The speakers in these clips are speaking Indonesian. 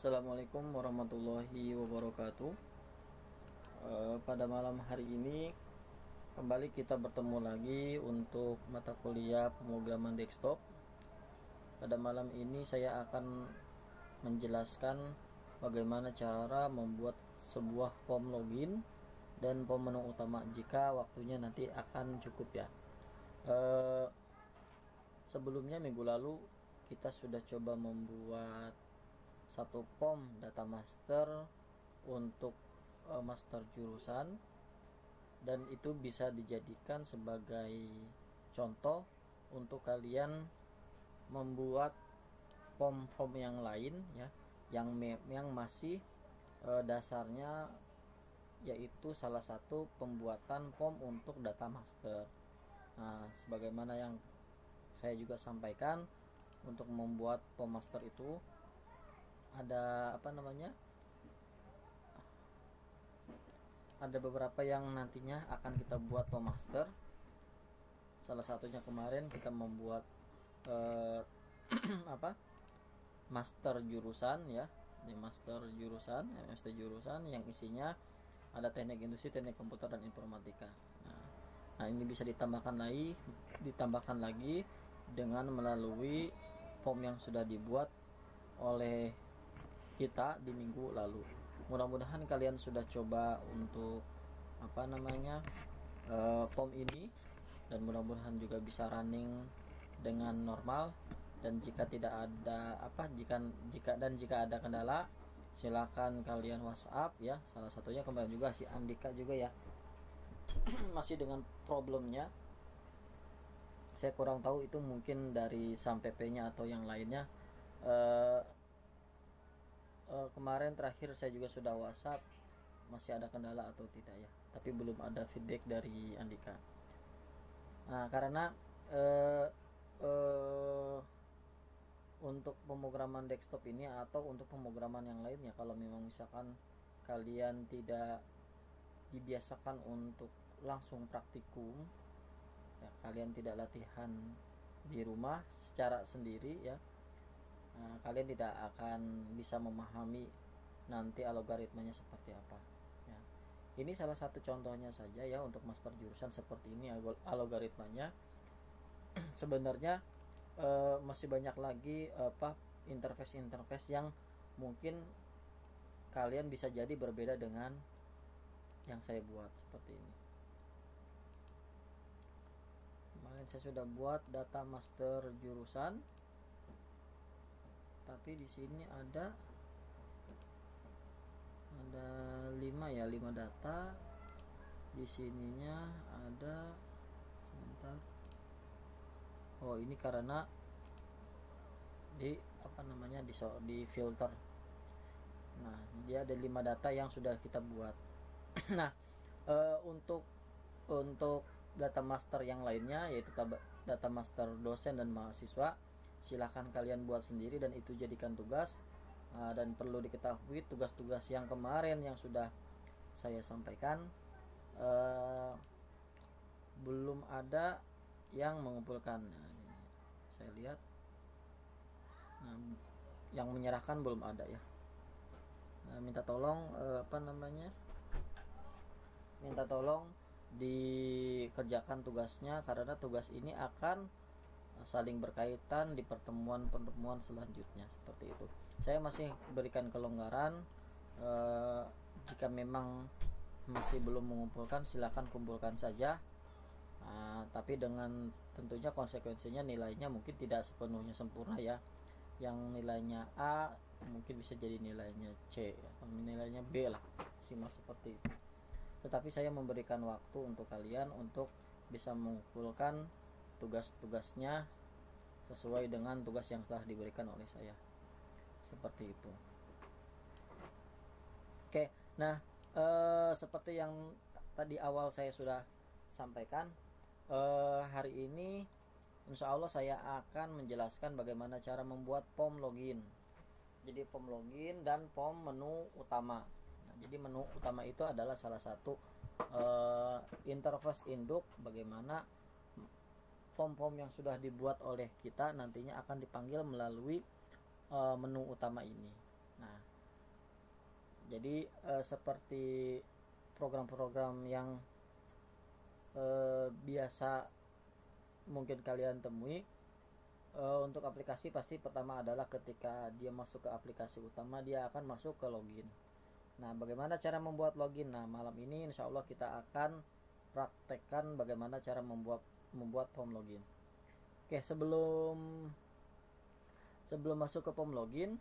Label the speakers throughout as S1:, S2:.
S1: Assalamualaikum warahmatullahi wabarakatuh. Pada malam hari ini kembali kita bertemu lagi untuk mata kuliah pemrograman desktop. Pada malam ini saya akan menjelaskan bagaimana cara membuat sebuah form login dan form menu utama jika waktunya nanti akan cukup ya. Sebelumnya minggu lalu kita sudah coba membuat satu form data master untuk master jurusan, dan itu bisa dijadikan sebagai contoh untuk kalian membuat form-form yang lain ya, yang masih dasarnya yaitu salah satu pembuatan form untuk data master. Nah, sebagaimana yang saya juga sampaikan, untuk membuat form master itu ada ada beberapa yang nantinya akan kita buat form master. Salah satunya kemarin kita membuat master jurusan ya, di master jurusan MST jurusan yang isinya ada teknik industri, teknik komputer dan informatika. Nah, ini bisa ditambahkan lagi dengan melalui form yang sudah dibuat oleh kita di minggu lalu. Mudah-mudahan kalian sudah coba untuk form ini, dan mudah-mudahan juga bisa running dengan normal. Dan jika tidak ada jika ada kendala, silakan kalian WhatsApp ya. Salah satunya kemarin juga si Andika juga ya masih dengan problemnya. Saya kurang tahu itu mungkin dari SAM-PP-nya atau yang lainnya. Kemarin terakhir saya juga sudah WhatsApp, masih ada kendala atau tidak ya, tapi belum ada feedback dari Andika. Nah, karena untuk pemrograman desktop ini atau untuk pemrograman yang lainnya, kalau memang misalkan kalian tidak dibiasakan untuk langsung praktikum ya, kalian tidak latihan di rumah secara sendiri ya, kalian tidak akan bisa memahami nanti algoritmanya seperti apa ya. Ini salah satu contohnya saja ya, untuk master jurusan seperti ini algoritmanya. Sebenarnya masih banyak lagi interface yang mungkin kalian bisa jadi berbeda dengan yang saya buat seperti ini. Kemarin saya sudah buat data master jurusan, tapi di sini ada 5 data. Di sininya ada, sebentar. Oh, ini karena di filter. Nah, dia ada 5 data yang sudah kita buat. Nah, untuk data master yang lainnya, yaitu data master dosen dan mahasiswa, silahkan kalian buat sendiri dan itu jadikan tugas. Dan perlu diketahui, tugas-tugas yang kemarin yang sudah saya sampaikan belum ada yang mengumpulkan. Saya lihat yang menyerahkan belum ada ya. Minta tolong minta tolong dikerjakan tugasnya, karena tugas ini akan saling berkaitan di pertemuan selanjutnya seperti itu. Saya masih berikan kelonggaran, jika memang masih belum mengumpulkan, silakan kumpulkan saja. Tapi dengan tentunya konsekuensinya nilainya mungkin tidak sepenuhnya sempurna ya. Yang nilainya A mungkin bisa jadi nilainya C atau nilainya B lah, simak seperti itu. Tetapi saya memberikan waktu untuk kalian untuk bisa mengumpulkan tugas-tugasnya sesuai dengan tugas yang telah diberikan oleh saya, seperti itu. Oke, nah seperti yang tadi awal saya sudah sampaikan, hari ini insya Allah saya akan menjelaskan bagaimana cara membuat form login. Jadi form login dan form menu utama. Nah, jadi menu utama itu adalah salah satu interface induk bagaimana form-form yang sudah dibuat oleh kita nantinya akan dipanggil melalui menu utama ini. Nah, Jadi seperti program-program yang biasa mungkin kalian temui, untuk aplikasi pasti pertama adalah ketika dia masuk ke aplikasi utama dia akan masuk ke login. Nah, bagaimana cara membuat login? Nah, malam ini insya Allah kita akan praktekkan bagaimana cara membuat form login. Oke, sebelum masuk ke form login,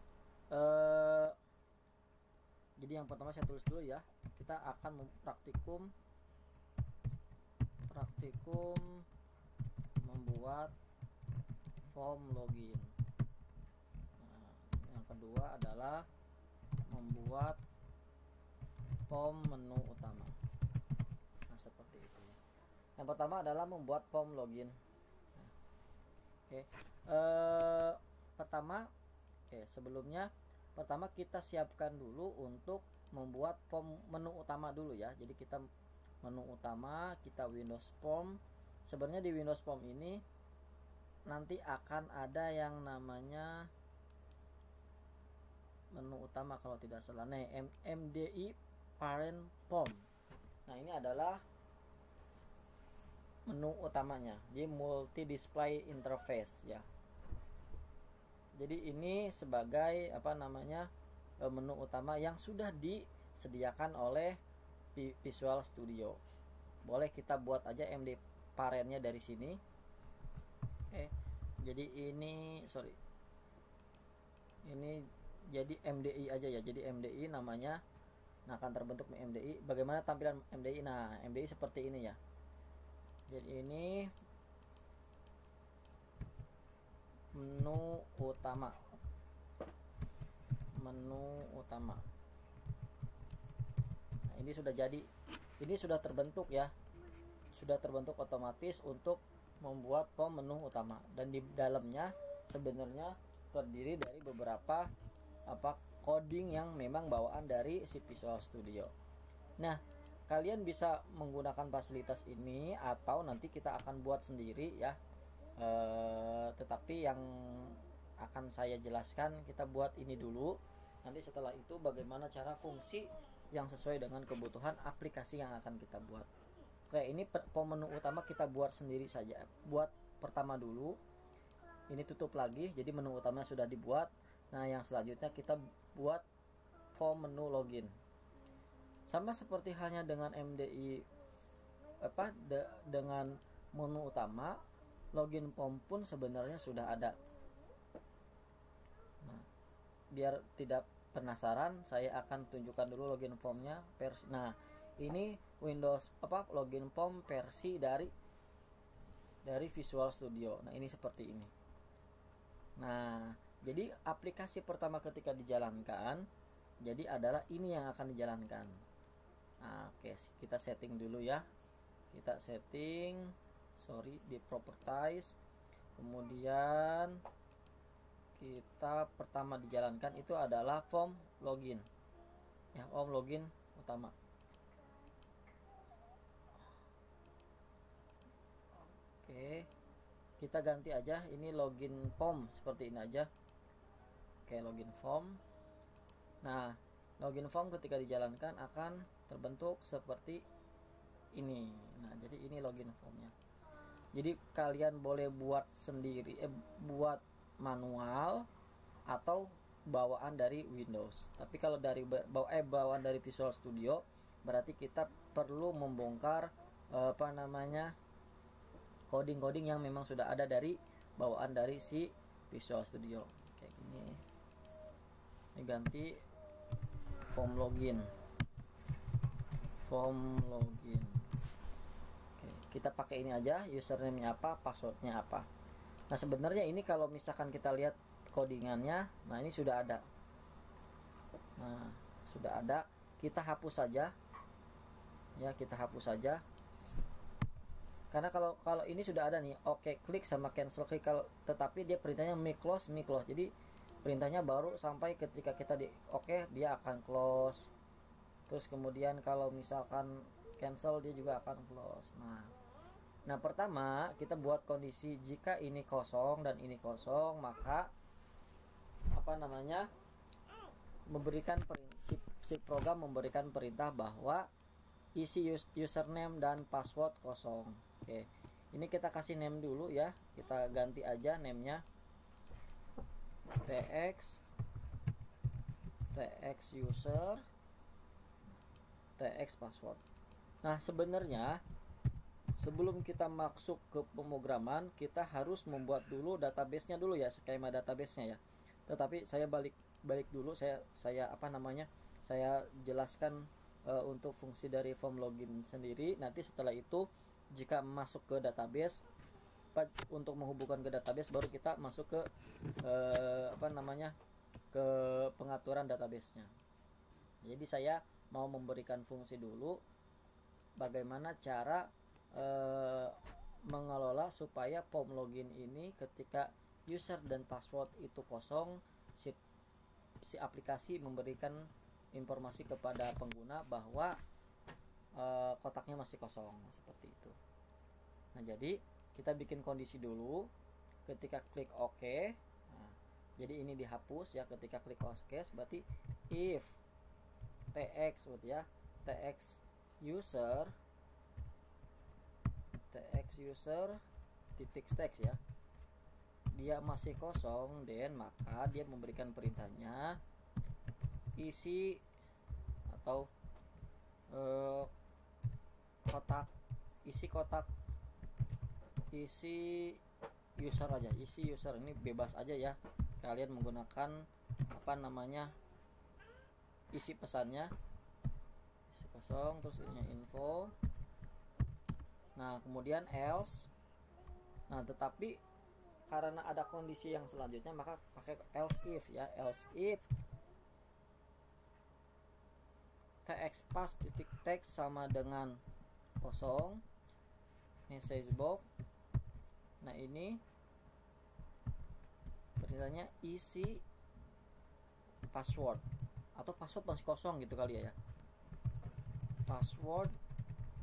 S1: jadi yang pertama saya tulis dulu ya. Kita akan praktikum membuat form login. Nah, yang kedua adalah membuat form menu utama. Nah, seperti itu ya. Yang pertama adalah membuat form login. Nah, oke. Sebelumnya pertama kita siapkan dulu untuk membuat form menu utama dulu ya. Jadi kita menu utama, kita Windows Form. Sebenarnya di Windows Form ini nanti akan ada yang namanya menu utama kalau tidak salah. Nih, MDI Parent Form. Nah, ini adalah menu utamanya. Jadi multi display interface ya. Jadi ini sebagai menu utama yang sudah disediakan oleh Visual Studio. Boleh kita buat aja MD parentnya dari sini. Jadi ini jadi MDI aja ya. Jadi MDI namanya. Nah, akan terbentuk MDI. Bagaimana tampilan MDI? Nah, MDI seperti ini ya. Jadi ini menu utama. Nah, ini sudah jadi. Ini sudah terbentuk ya. Sudah terbentuk otomatis untuk membuat form menu utama, dan di dalamnya sebenarnya terdiri dari beberapa coding yang memang bawaan dari si Visual Studio. Nah, kalian bisa menggunakan fasilitas ini atau nanti kita akan buat sendiri ya. Tetapi yang akan saya jelaskan, kita buat ini dulu. Nanti setelah itu bagaimana cara fungsi yang sesuai dengan kebutuhan aplikasi yang akan kita buat. Oke, ini form menu utama kita buat sendiri saja. Buat pertama dulu. Ini tutup lagi. Jadi menu utamanya sudah dibuat. Nah, yang selanjutnya kita buat form menu login. Sama seperti halnya dengan MDI dengan menu utama, login form pun sebenarnya sudah ada. Nah, biar tidak penasaran, saya akan tunjukkan dulu login formnya versi. Nah, ini Windows login form versi dari Visual Studio. Nah, ini seperti ini. Nah, jadi aplikasi pertama ketika dijalankan, jadi adalah ini yang akan dijalankan. Nah, oke, kita setting dulu ya. Kita setting, di properties. Kemudian kita pertama dijalankan itu adalah form login. Ya, form login utama. Oke, kita ganti aja ini login form seperti ini aja. Oke, login form. Nah, login form ketika dijalankan akan terbentuk seperti ini. Nah, jadi ini login formnya. Jadi kalian boleh buat sendiri, buat manual atau bawaan dari Windows. Tapi kalau dari bawaan dari Visual Studio, berarti kita perlu membongkar coding-coding yang memang sudah ada dari bawaan dari si Visual Studio. Kayak gini. Ini ganti form login. Oke, kita pakai ini aja, username-nya apa, password-nya apa. Nah, sebenarnya ini kalau misalkan kita lihat codingannya, nah ini sudah ada. Nah, sudah ada. Kita hapus saja. Ya, kita hapus saja. Karena kalau ini sudah ada nih, oke klik sama cancel klik, tetapi dia perintahnya me close. Jadi perintahnya baru sampai ketika kita di oke, dia akan close. Terus kemudian kalau misalkan cancel dia juga akan close. Nah, pertama kita buat kondisi jika ini kosong dan ini kosong, maka memberikan si program memberikan perintah bahwa isi username dan password kosong. Oke, ini kita kasih name dulu ya, kita ganti aja namenya tx user tx password. Nah, sebenarnya sebelum kita masuk ke pemrograman, kita harus membuat dulu database-nya dulu ya, skema database-nya ya. Tetapi saya balik dulu, saya saya jelaskan untuk fungsi dari form login sendiri. Nanti setelah itu jika masuk ke database, untuk menghubungkan ke database baru kita masuk ke ke pengaturan database-nya. Jadi saya mau memberikan fungsi dulu bagaimana cara mengelola supaya form login ini ketika user dan password itu kosong, si aplikasi memberikan informasi kepada pengguna bahwa kotaknya masih kosong, seperti itu. Nah, jadi kita bikin kondisi dulu. Ketika klik OK, nah, jadi ini dihapus ya. Ketika klik OK berarti if tx ya, tx user titik text ya, dia masih kosong, dan maka dia memberikan perintahnya isi atau isi user aja, isi user ini bebas aja ya, kalian menggunakan isi pesannya, isi kosong, terus ini info. Nah, kemudian else. Nah, tetapi karena ada kondisi yang selanjutnya, maka pakai else if ya, else if txpass titik text sama dengan kosong, message box. Nah, ini perintahnya isi password, atau password masih kosong gitu kali ya, password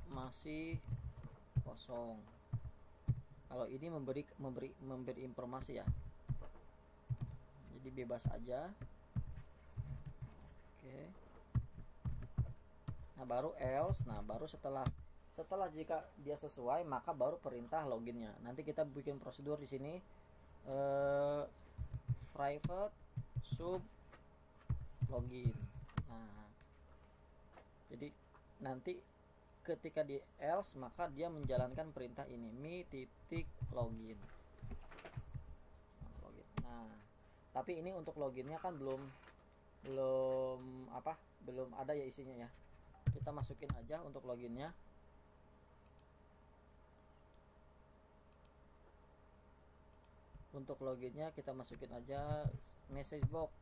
S1: masih kosong. Kalau ini memberi informasi ya, jadi bebas aja. Oke. Nah, baru else. Nah, baru setelah jika dia sesuai, maka baru perintah loginnya. Nanti kita bikin prosedur di sini, private sub login. Nah, jadi nanti ketika di else, maka dia menjalankan perintah ini, mi titik login. Nah, tapi ini untuk loginnya kan belum ada ya isinya ya. Kita masukin aja untuk loginnya. Untuk loginnya kita masukin aja message box.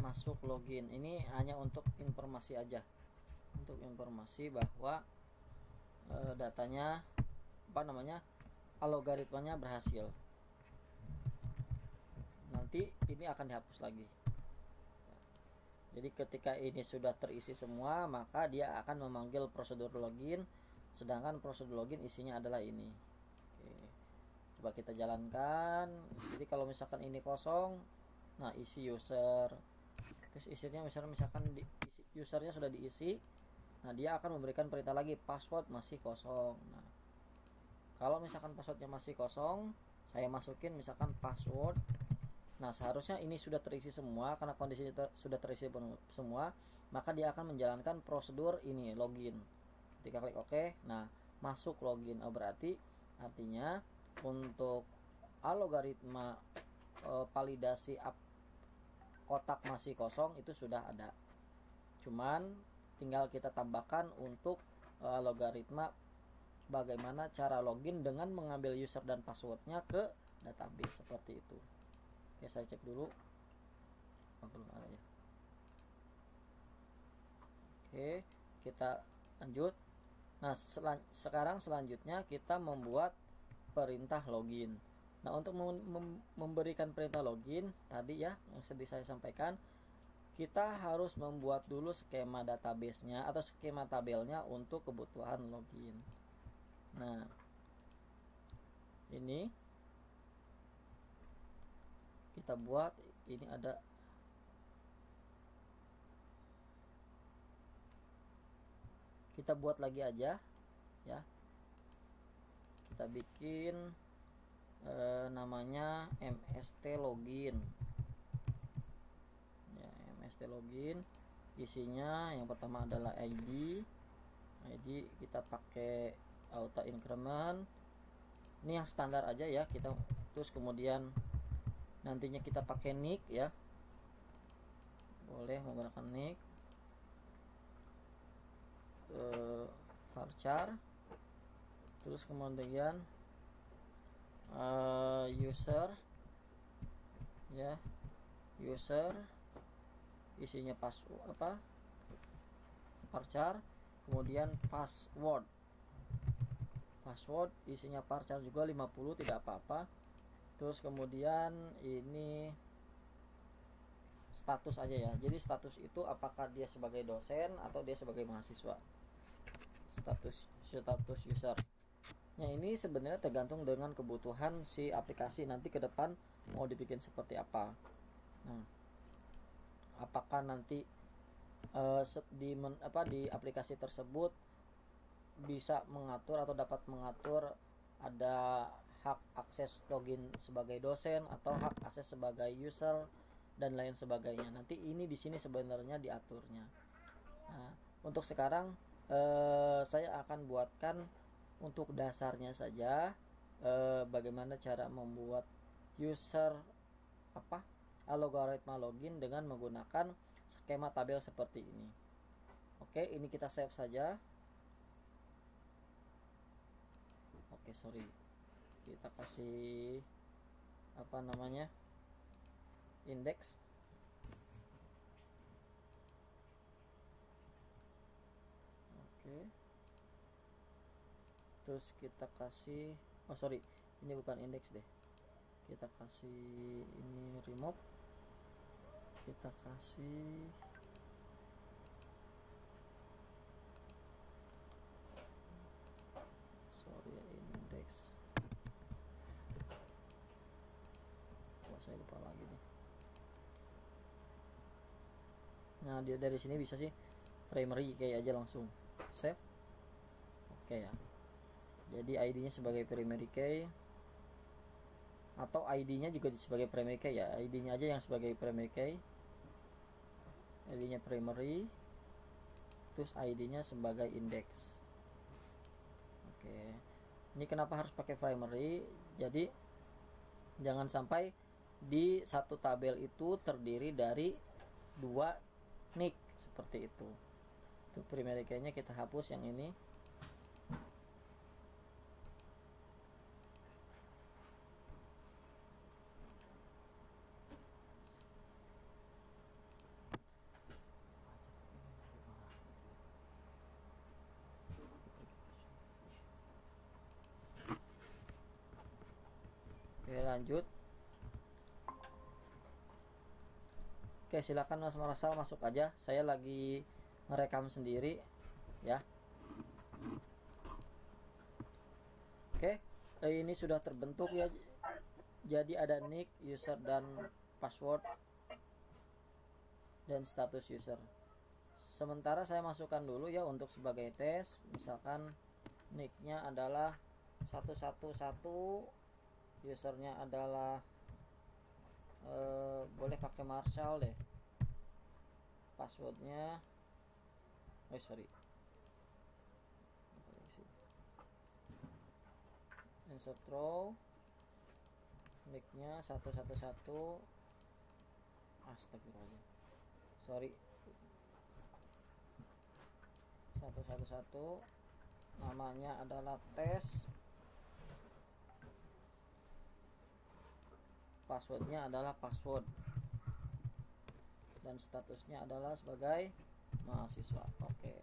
S1: Masuk login. Ini hanya untuk informasi aja, untuk informasi bahwa datanya algoritmanya berhasil. Nanti ini akan dihapus lagi. Jadi ketika ini sudah terisi semua, maka dia akan memanggil prosedur login, sedangkan prosedur login isinya adalah ini. Oke. Coba kita jalankan. Jadi kalau misalkan ini kosong, nah isi user, terus isinya misalkan usernya sudah diisi, nah dia akan memberikan perintah lagi password masih kosong. Nah, kalau misalkan passwordnya masih kosong, saya masukin misalkan password. Nah, seharusnya ini sudah terisi semua, karena kondisinya sudah terisi semua, maka dia akan menjalankan prosedur ini login. Ketika klik OK, nah masuk login. Berarti artinya untuk algoritma validasi kotak masih kosong itu sudah ada. Cuman tinggal kita tambahkan untuk algoritma bagaimana cara login dengan mengambil user dan passwordnya ke database, seperti itu. Oke, saya cek dulu. Belum ada ya. Oke, kita lanjut. Nah, sekarang selanjutnya kita membuat perintah login. Nah, untuk memberikan perintah login tadi ya, yang sedih saya sampaikan, kita harus membuat dulu skema database-nya atau skema tabelnya untuk kebutuhan login. Nah, ini kita buat, ini ada kita buat lagi aja ya. Kita bikin namanya mst login ya. Mst login isinya yang pertama adalah ID kita pakai auto increment, ini yang standar aja ya kita. Terus kemudian nantinya kita pakai nick ya, boleh menggunakan nick, varchar, terus kemudian user ya, user isinya varchar, kemudian password isinya varchar juga 50, tidak apa-apa. Terus kemudian ini status aja ya, jadi status itu apakah dia sebagai dosen atau dia sebagai mahasiswa. Status user. Nah, ini sebenarnya tergantung dengan kebutuhan si aplikasi nanti ke depan mau dibikin seperti apa. Nah, apakah nanti di aplikasi tersebut bisa mengatur atau dapat mengatur ada hak akses login sebagai dosen atau hak akses sebagai user dan lain sebagainya. Nanti ini di sini sebenarnya diaturnya. Nah, untuk sekarang saya akan buatkan untuk dasarnya saja, bagaimana cara membuat user algoritma login dengan menggunakan skema tabel seperti ini. Oke, ini kita save saja. Oke, sorry, kita kasih indeks. Oke, terus kita kasih, ini bukan indeks deh, kita kasih ini remove, kita kasih indeks. Saya lupa lagi nih. Nah, dia dari sini bisa sih primary key aja langsung save. Oke ya, jadi ID-nya sebagai primary key atau ID-nya juga sebagai primary key ya. ID-nya aja yang sebagai primary key, ID-nya primary, terus ID-nya sebagai index. Oke, ini kenapa harus pakai primary? Jadi jangan sampai di satu tabel itu terdiri dari 2 nick seperti itu. Itu primary key-nya kita hapus yang ini. Oke, lanjut. Oke, silakan Mas Marasal masuk aja. Saya lagi ngerekam sendiri ya. Oke, ini sudah terbentuk ya. Jadi ada nick, user dan password dan status user. Sementara saya masukkan dulu ya untuk sebagai tes. Misalkan nicknya adalah 111, usernya adalah boleh pakai Marshall deh, passwordnya insert row, nicknya 111, astagfirullah, 111, namanya adalah tes, passwordnya adalah password, dan statusnya adalah sebagai mahasiswa. Oke,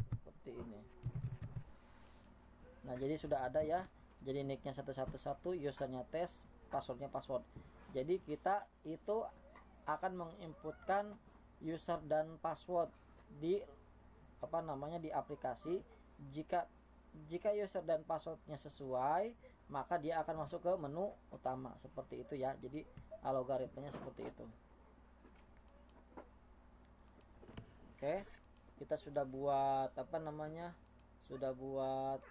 S1: seperti ini. Nah, jadi sudah ada ya. Jadi nicknya 111, usernya tes, passwordnya password. Jadi kita itu akan menginputkan user dan password di di aplikasi. Jika jika user dan passwordnya sesuai, maka dia akan masuk ke menu utama, seperti itu ya. Jadi algoritmanya seperti itu. Oke, kita sudah buat sudah buat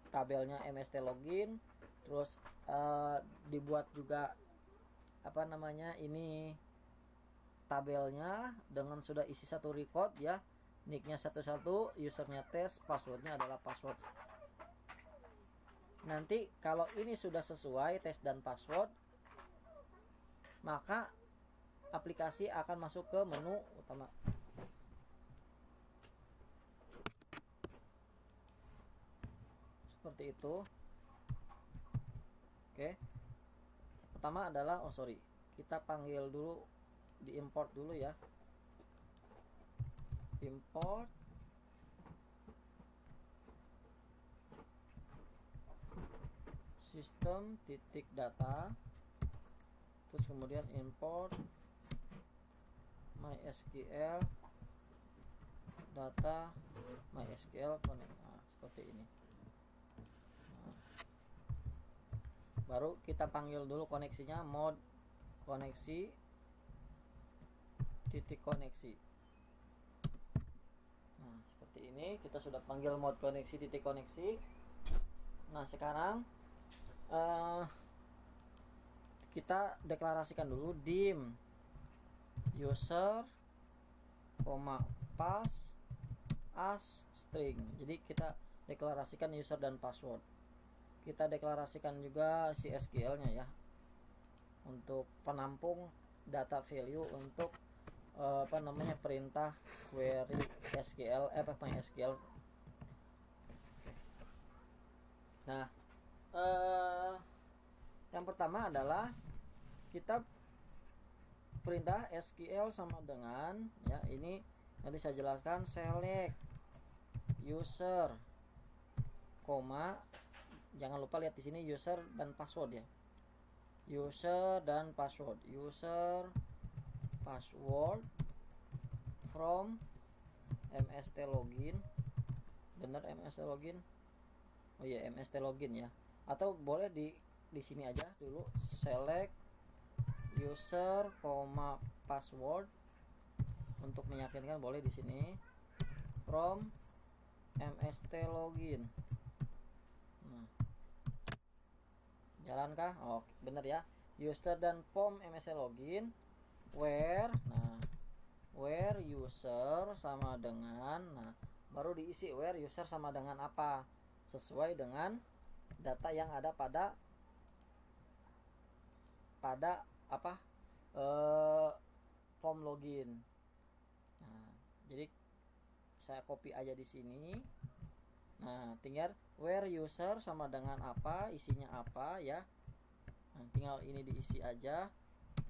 S1: tabelnya MST login, terus dibuat juga ini tabelnya dengan sudah isi satu record ya, nicknya satu-satu, usernya tes, passwordnya adalah password. Nanti kalau ini sudah sesuai tes dan password, maka aplikasi akan masuk ke menu utama. Seperti itu. Oke. Pertama adalah kita panggil dulu, diimport dulu ya. Import sistem titik data, terus kemudian import MySQL data MySQL connect. Nah, seperti ini. Baru kita panggil dulu koneksinya, mode koneksi titik koneksi. Nah, seperti ini kita sudah panggil mode koneksi titik koneksi. Nah, sekarang kita deklarasikan dulu dim user, pass as string. Jadi kita deklarasikan user dan password. Kita deklarasikan juga si SQL-nya ya, untuk penampung data value untuk perintah query SQL MySQL. Nah, yang pertama adalah kita perintah SQL sama dengan ya, ini nanti saya jelaskan, select user, jangan lupa lihat di sini user dan password ya. User dan password. User password from MST login. Benar MST login? Oh iya, MST login ya. Atau boleh di sini aja dulu, select user, password. Untuk meyakinkan boleh di sini from MST login. Nah, jalankah? Oh, bener ya. User dan pom MSC login where, where user sama dengan, baru diisi where user sama dengan apa, sesuai dengan data yang ada pada pom login. Nah, jadi saya copy aja di sini. Nah, tinggal where user sama dengan apa, isinya apa ya. Nah, tinggal ini diisi aja,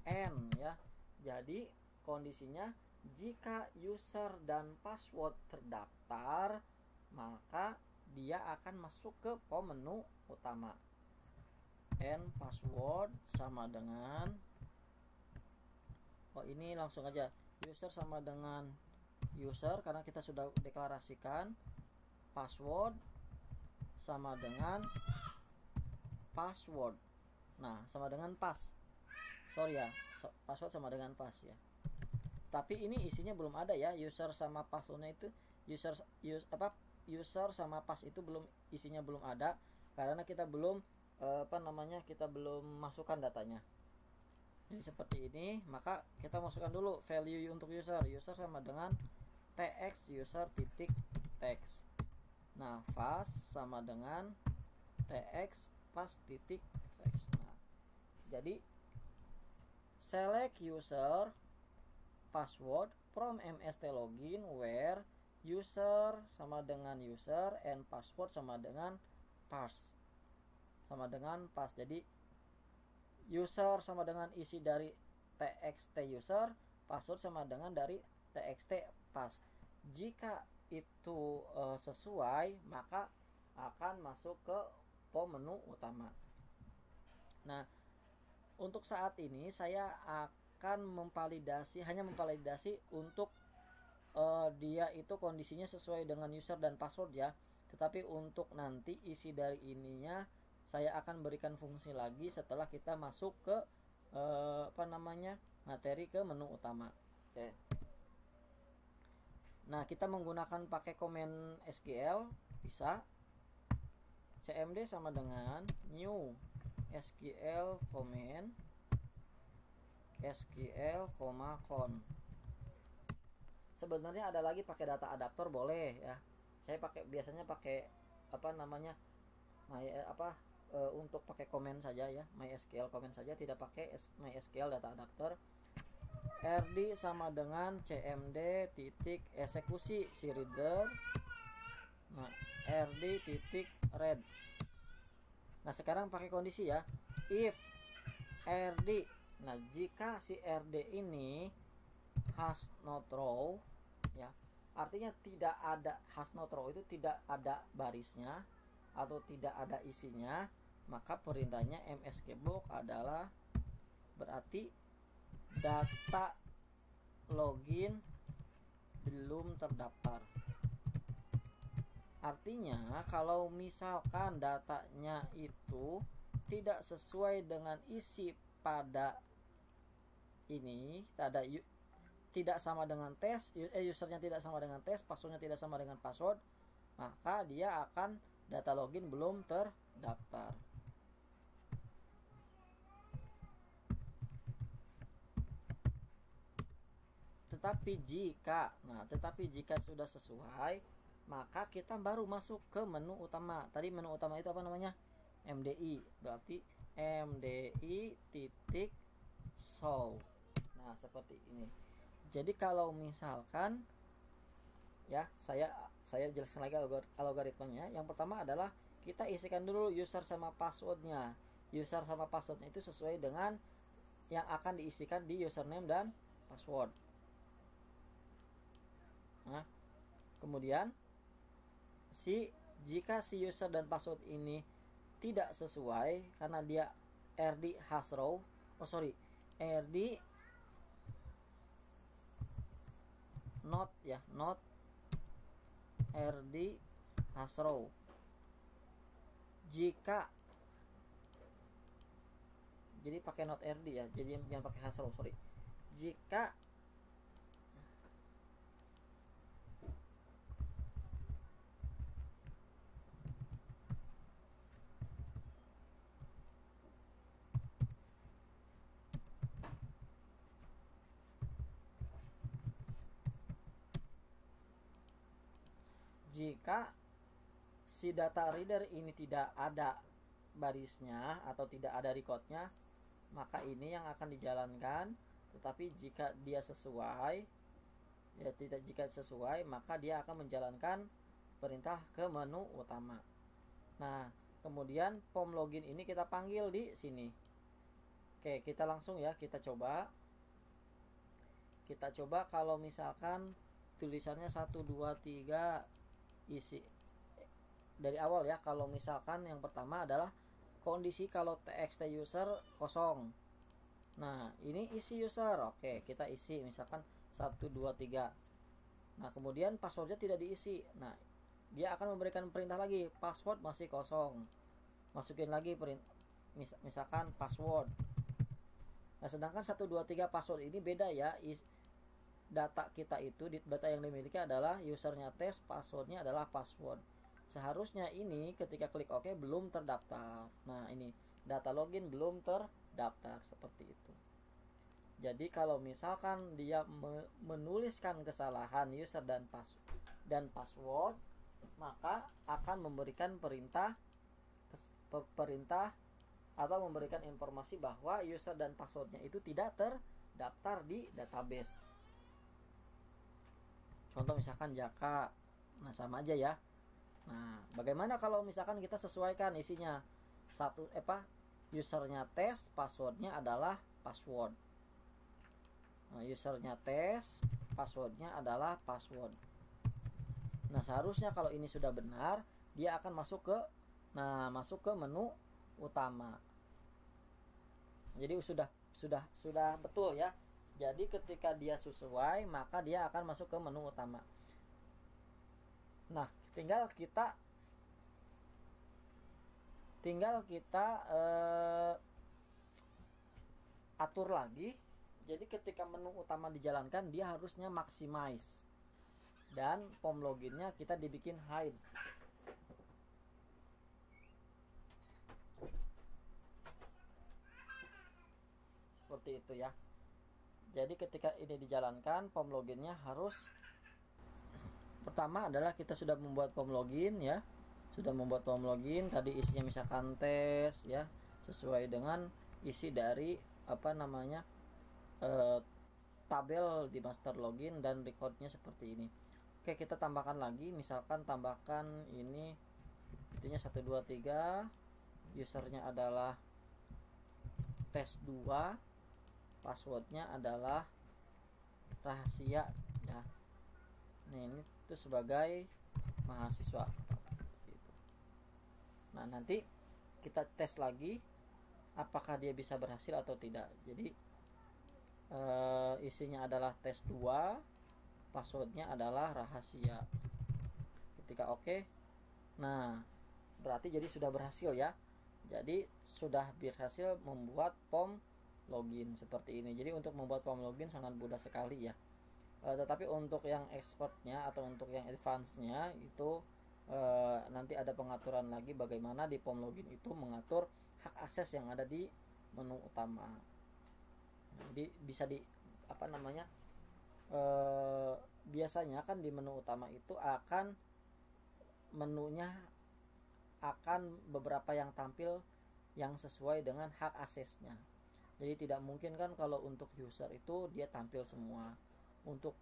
S1: and ya. Jadi kondisinya jika user dan password terdaftar, maka dia akan masuk ke pom menu utama. And password sama dengan, ini langsung aja user sama dengan user karena kita sudah deklarasikan. Password sama dengan password. Nah, sama dengan pass. Password sama dengan pass ya. Tapi ini isinya belum ada ya, user sama passwordnya itu user sama pass itu isinya belum ada karena kita belum kita belum masukkan datanya. Jadi seperti ini, maka kita masukkan dulu value untuk user. User sama dengan tx user titik text. Nah, pass sama dengan tx pass titik text. Nah, jadi select user password from MST login where user sama dengan user and password sama dengan pass. Jadi user sama dengan isi dari txt user, password sama dengan dari txt pass. Jika itu sesuai, maka akan masuk ke pom menu utama. Nah, untuk saat ini saya akan hanya memvalidasi untuk dia itu kondisinya sesuai dengan user dan password ya. Tetapi untuk nanti isi dari ininya saya akan berikan fungsi lagi setelah kita masuk ke materi ke menu utama. Oke. Nah, kita menggunakan pakai komen SQL bisa. CMD sama dengan new SQL comment SQL, con. Sebenarnya ada lagi pakai data adaptor boleh ya. Saya biasanya pakai untuk pakai comment saja ya, MySQL comment saja, tidak pakai MySQL data adaptor. RD sama dengan cmd titik eksekusi si reader. Nah, RD titik read. Nah, sekarang pakai kondisi ya. If RD, nah jika si RD ini has not row ya, artinya tidak ada, has not row itu tidak ada barisnya atau tidak ada isinya, maka perintahnya msgbox adalah berarti data login belum terdaftar. Artinya kalau misalkan datanya itu tidak sesuai dengan isi pada ini, tidak sama dengan tes, usernya tidak sama dengan tes, passwordnya tidak sama dengan password, maka dia akan data login belum terdaftar. Tetapi jika sudah sesuai, maka kita baru masuk ke menu utama. Tadi menu utama itu apa namanya? MDI. Berarti MDI titik show. Nah, seperti ini. Jadi kalau misalkan ya, saya jelaskan lagi algoritmanya. Yang pertama adalah kita isikan dulu user sama passwordnya. User sama passwordnya itu sesuai dengan yang akan diisikan di username dan password. Nah, kemudian jika si user dan password ini tidak sesuai karena dia RD has row, RD not RD has row. Jadi pakai not RD ya, jadi jangan pakai has row, jika si data reader ini tidak ada barisnya atau tidak ada recordnya, maka ini yang akan dijalankan. Tetapi jika dia sesuai ya, jika sesuai, maka dia akan menjalankan perintah ke menu utama. Nah, kemudian pom login ini kita panggil di sini. Oke, kita langsung ya, kita coba kalau misalkan tulisannya 1 2 3 isi dari awal ya. Kalau misalkan yang pertama adalah kondisi kalau txt user kosong. Nah, ini isi user. Oke, kita isi misalkan 1 2 3. Nah, kemudian passwordnya tidak diisi. Nah, dia akan memberikan perintah lagi, password masih kosong. Masukin lagi misalkan password. Nah, sedangkan 1 2 3 password ini beda ya. Data kita itu, data yang dimiliki adalah usernya tes, passwordnya adalah password. Seharusnya ini ketika klik OK belum terdaftar. Nah, ini data login belum terdaftar, seperti itu. Jadi kalau misalkan dia menuliskan kesalahan user dan password, maka akan memberikan perintah atau memberikan informasi bahwa user dan passwordnya itu tidak terdaftar di database. Contoh misalkan Jaka. Nah, sama aja ya. Nah, bagaimana kalau misalkan kita sesuaikan isinya? Usernya tes, passwordnya adalah password. Nah, usernya tes, passwordnya adalah password. Nah, seharusnya kalau ini sudah benar, dia akan masuk ke menu utama. Jadi sudah betul ya. Jadi ketika dia sesuai, maka dia akan masuk ke menu utama. Nah, tinggal kita tinggal kita atur lagi. Jadi ketika menu utama dijalankan, dia harusnya maximize, dan form loginnya kita dibikin hide. Seperti itu ya. Jadi ketika ini dijalankan, form loginnya harus, pertama adalah kita sudah membuat form login ya. Sudah membuat form login, tadi isinya misalkan tes ya, sesuai dengan isi dari tabel di master login dan recordnya seperti ini. Oke, kita tambahkan lagi, misalkan tambahkan ini intinya 1 2 3, usernya adalah tes 2, passwordnya adalah rahasia ya. Nah, ini tuh sebagai mahasiswa gitu. Nah, nanti kita tes lagi apakah dia bisa berhasil atau tidak. Jadi isinya adalah tes 2, passwordnya adalah rahasia. Ketika oke, nah berarti jadi sudah berhasil ya. Jadi sudah berhasil membuat form login seperti ini. Jadi untuk membuat form login sangat mudah sekali ya. Tetapi untuk yang expertnya atau untuk yang advance-nya itu nanti ada pengaturan lagi bagaimana di form login itu mengatur hak akses yang ada di menu utama. Jadi bisa biasanya kan di menu utama itu akan menunya akan beberapa yang tampil yang sesuai dengan hak aksesnya. Jadi tidak mungkin kan kalau untuk user itu dia tampil semua. Untuk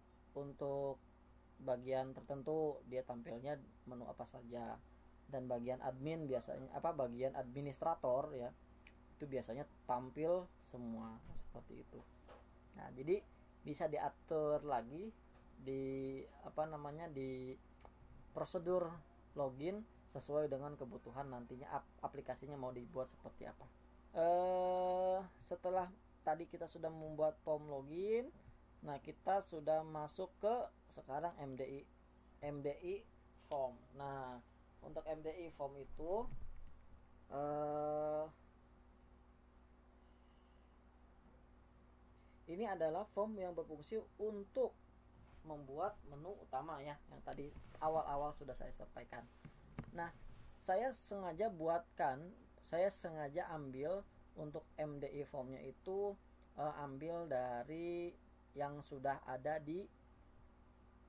S1: bagian tertentu dia tampilnya menu apa saja, dan bagian admin biasanya bagian administrator ya, itu biasanya tampil semua seperti itu. Nah, jadi bisa diatur lagi di di prosedur login sesuai dengan kebutuhan nantinya aplikasinya mau dibuat seperti apa. Setelah tadi kita sudah membuat form login, nah kita sudah masuk ke sekarang MDI form. Nah, untuk MDI form itu ini adalah form yang berfungsi untuk membuat menu utama ya, yang tadi awal-awal sudah saya sampaikan. Nah, saya sengaja ambil untuk MDI formnya itu ambil dari yang sudah ada di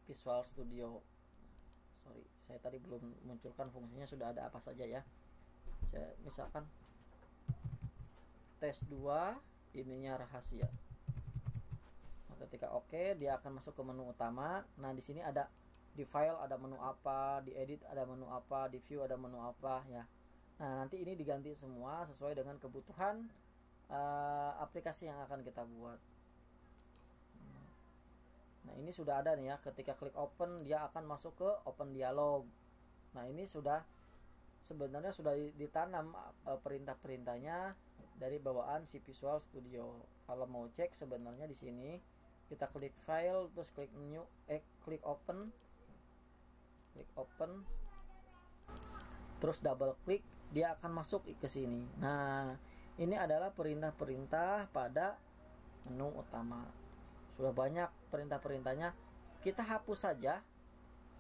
S1: Visual Studio. Sorry, saya tadi belum munculkan fungsinya sudah ada apa saja ya. Saya misalkan tes 2, ininya rahasia. Ketika oke, dia akan masuk ke menu utama. Nah, di sini ada di file ada menu apa, di edit ada menu apa, di view ada menu apa ya. Nah, nanti ini diganti semua sesuai dengan kebutuhan aplikasi yang akan kita buat. Nah, ini sudah ada nih ya, ketika klik open dia akan masuk ke open dialog. Nah, ini sebenarnya sudah ditanam perintah-perintahnya dari bawaan si Visual Studio. Kalau mau cek sebenarnya di sini kita klik file, terus klik new, klik open, terus double klik, dia akan masuk ke sini. Nah, ini adalah perintah-perintah pada menu utama. Sudah banyak perintah-perintahnya, kita hapus saja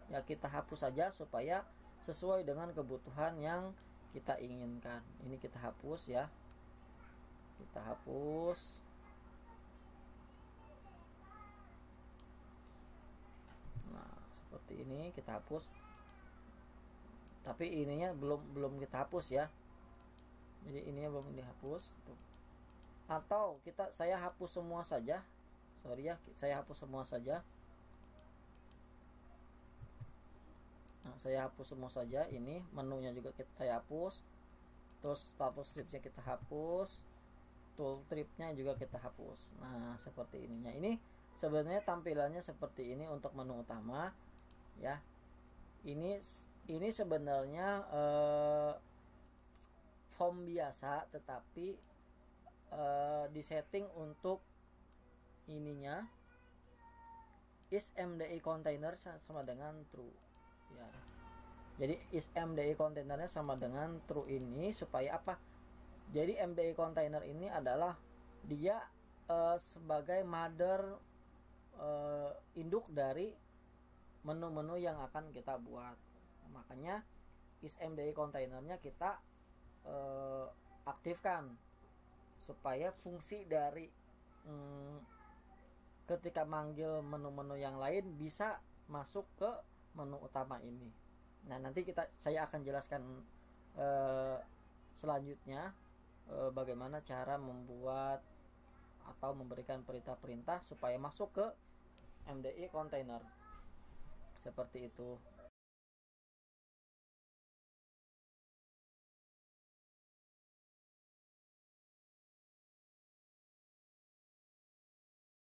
S1: ya, supaya sesuai dengan kebutuhan yang kita inginkan. Ini kita hapus ya, kita hapus. Nah, seperti ini kita hapus. Tapi ininya belum kita hapus ya. Jadi ininya belum dihapus. Atau saya hapus semua saja. Sorry ya, saya hapus semua saja. Nah, saya hapus semua saja. Ini menunya juga saya hapus. Terus status stripnya kita hapus. Tooltipnya juga kita hapus. Nah, seperti ininya. Ini sebenarnya tampilannya seperti ini untuk menu utama ya. Ini sebenarnya form biasa, tetapi disetting untuk ininya is MDI container sama dengan true ya. Jadi is MDI kontainernya sama dengan true ini supaya apa? Jadi MDI container ini adalah dia sebagai mother induk dari menu-menu yang akan kita buat. Makanya is MDI kontainernya kita aktifkan supaya fungsi dari ketika manggil menu-menu yang lain bisa masuk ke menu utama ini. Nah, nanti saya akan jelaskan selanjutnya bagaimana cara membuat atau memberikan perintah-perintah supaya masuk ke MDI container. Seperti itu.